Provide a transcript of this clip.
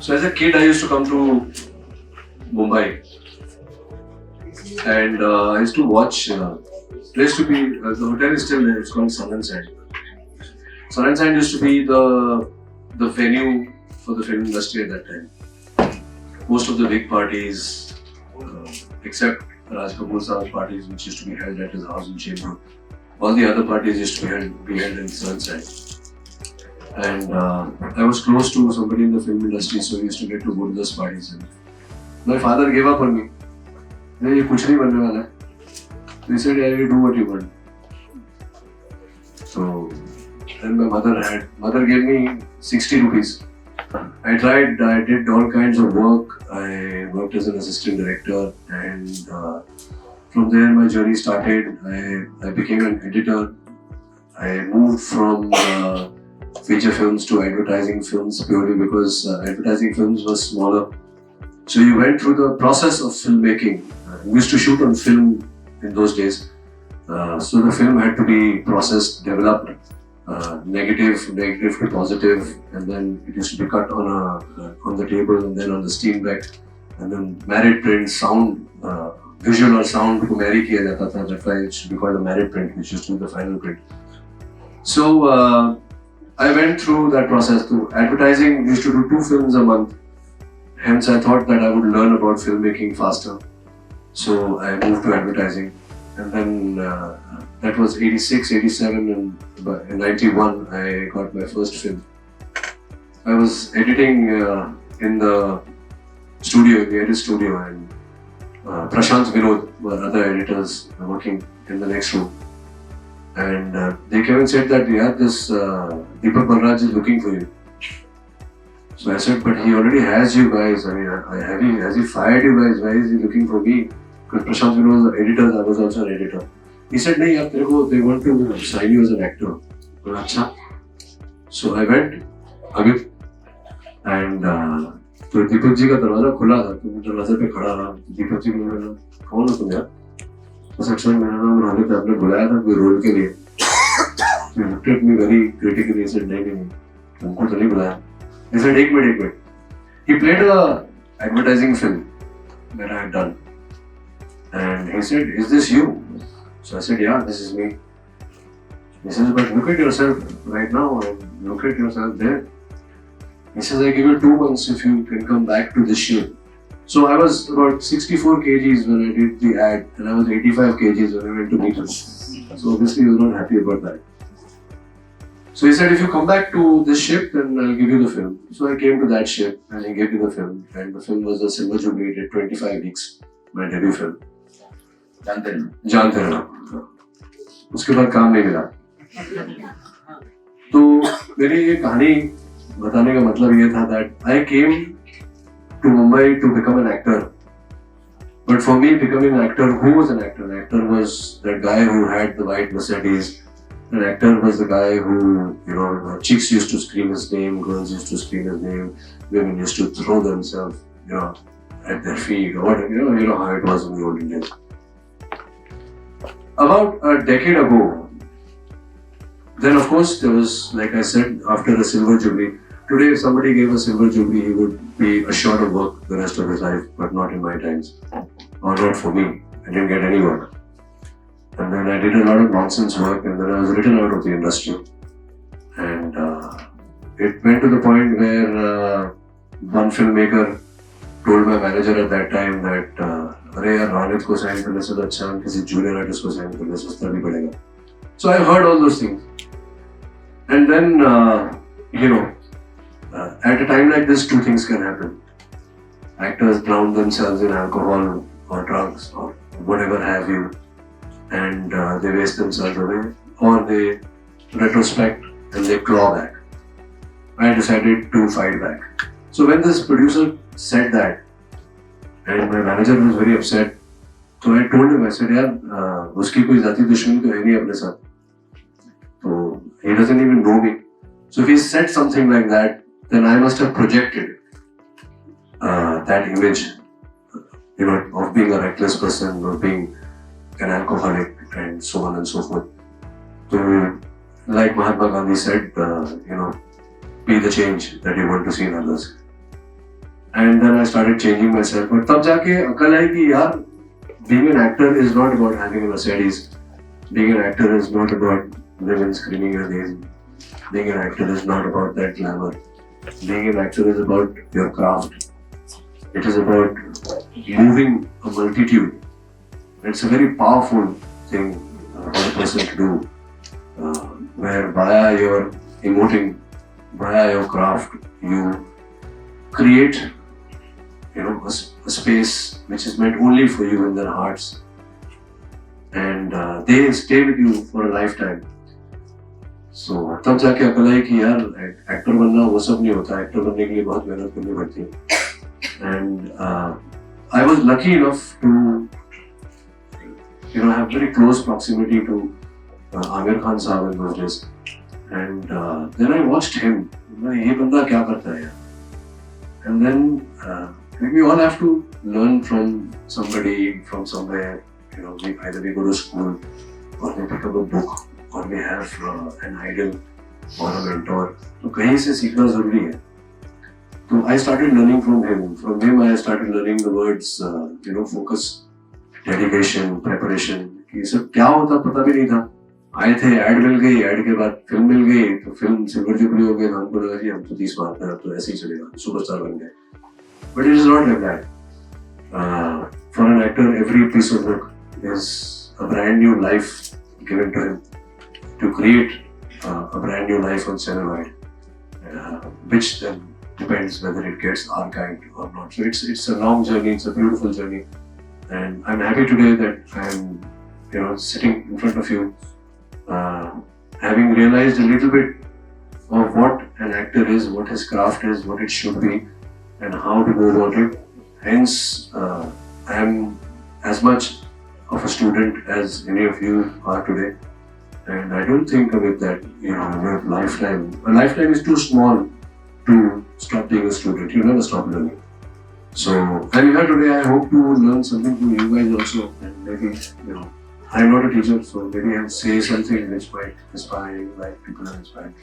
So as a kid, I used to come to Mumbai, and I used to watch. There used to be the hotel is still there. It's called Sun and Sand. Sun and Sand used to be the venue for the film industry at that time. Most of the big parties, except Raj Kapoor Saab's parties, which used to be held at his house in Chembur, all the other parties used to be held in Sun and Sand. And I was close to somebody in the film industry, so I used to get to go to those parties. And my father gave up on me. He said, "कुछ नहीं बनने वाला है." He said, "Yeah, you do what you want." So then my mother gave me 60 rupees. I did all kinds of work. I worked as an assistant director, and from there my journey started. I became an editor. I moved from feature films to advertising films purely because advertising films were smaller. So you went through the process of filmmaking. We used to shoot on film in those days. So the film had to be processed, developed, negative to positive, and then it used to be cut on the table and then on the steam deck, and then married print, sound, visual or sound को marry किया जाता था. That's why it should be called a married print, which used to be the final print. So I went through that process. Through advertising, we used to do 2 films a month. Hence, I thought that I would learn about filmmaking faster. So I moved to advertising, and then that was 86, 87, and in 91 I got my first film. I was editing in the studio, the edit studio, and Prashant, Vinod were other editors working in the next room. And they came and said that, "Yeah, this Deepak Balraj is looking for you." So I said, "But he already has you guys. I mean, has he fired you guys? Why is he looking for me?" Because Prashant Vinod was the editor, I was also an editor. He said, "No, yaar, तेरे को they want to sign you as an actor." Well, अच्छा. So I went, Amit, and तो दीपक जी का दरवाजा खुला था, तो मैं दरवाजे पे खड़ा रहा. दीपक जी ने बोला, "कौन हो तुम यार?" Actually, मेरा नाम रोनित है, आपने बुलाया था कोई रोल के लिए. He looked at me very critically. He said, नहीं, तुमको तो नहीं बुलाया. He said, एक minute. He played a advertising film that I had done, and he said, "Is this you?" So I said, "Yeah, this is me." He says, "But look at yourself right now and look at yourself there." He says, "I give you 2 months if you can come back to this shoot." So I was about 64 kgs when I did the ad, and I was 85 kgs when I went to meet him. So obviously he was not happy about that. So he said, "If you come back to this ship, then I'll give you the film." So I came to that ship and he gave me the film, and the film was a Silver Jubilee. It did 25 weeks, my debut film. जानते हैं ना. उसके बाद काम नहीं मिला. तो मेरी ये कहानी बताने का मतलब ये था that I came to Mumbai to become an actor. But for me, becoming an actor, who was an actor? An actor was that guy who had the white Mercedes. An actor was the guy who, chicks used to scream his name, girls used to scream his name, women used to throw themselves, at their feet, or whatever. You know how it was in the olden days. About a decade ago, then of course there was, like I said, after the Silver Jubilee. Today, if somebody gave a Silver Jubilee, he would be assured of work the rest of his life, but not in my times. Or not for me. I didn't get any work. And then I did a lot of nonsense work, and then I was written out of the industry. And it went to the point where one filmmaker told my manager at that time that अरे यार रानित को sign करने से तो अच्छा हम किसी junior artist को साइन करने से सस्ता भी पड़ेगा. So I heard all those things. And then, at a time like this, 2 things can happen. Actors drown themselves in alcohol or drugs or whatever have you, and they waste themselves away, or they retrospect and they claw back. I decided to fight back. So when this producer said that, and my manager was very upset, so I told him, I said, "यार, उसकी कोई जाती दुश्मनी तो है नहीं अपने साथ. So he doesn't even know me. So if he said something like that, then I must have projected that image, of being a reckless person, or being an alcoholic, and so on and so forth. So, like Mahatma Gandhi said, be the change that you want to see in others. and then I started changing myself. But तब जाके अकल आई कि यार, being an actor is not about having a Mercedes. Being an actor is not about women screaming your name. Being an actor is not about that glamour. Being an actor is about your craft. It is about moving a multitude. It's a very powerful thing for a person to do. Where via your emoting, via your craft, you create, a space which is meant only for you in their hearts, and they stay with you for a lifetime. So तब जाके अकल आई कि यार actor बनना वो सब नहीं होता. एक्टर बनने के लिए बहुत मेहनत करनी पड़ती है. And I was lucky enough to have very close proximity to Amir Khan साहब in those days. And then I watched him. ये बंदा क्या करता है यार? And then we all have to learn from somebody, from somewhere. Either we go to school, or we pick up a book, or we have an idol or a mentor. तो कहीं से सीखना जरूरी है. So I started learning from him. From him I started learning the words, focus, dedication, preparation. ये सब क्या होता पता भी नहीं था. आए थे, ऐड मिल गई, ऐड के बाद फिल्म मिल गई, तो फिल्म सिल्वर जुबली हो गई, तो हमको लगा कि हम तो 30 बार अब तो ऐसे ही चलेगा, सुपरस्टार बन गए. But it is not like that. For an actor, every piece of work is a brand new life given to him to create a brand new life on Cinewide, which then depends whether it gets archived or not. So it's a long journey, it's a beautiful journey, and I'm happy today that I'm sitting in front of you, having realized a little bit of what an actor is, what his craft is, what it should be, and how to go about it. Hence, I am as much of a student as any of you are today, and I don't think of it that a lifetime is too small to stop being a student. You never stop learning. So I'm here today. I hope to learn something from you guys also, and maybe I'm not a teacher, so maybe I'll say something which might inspire you like people are inspired.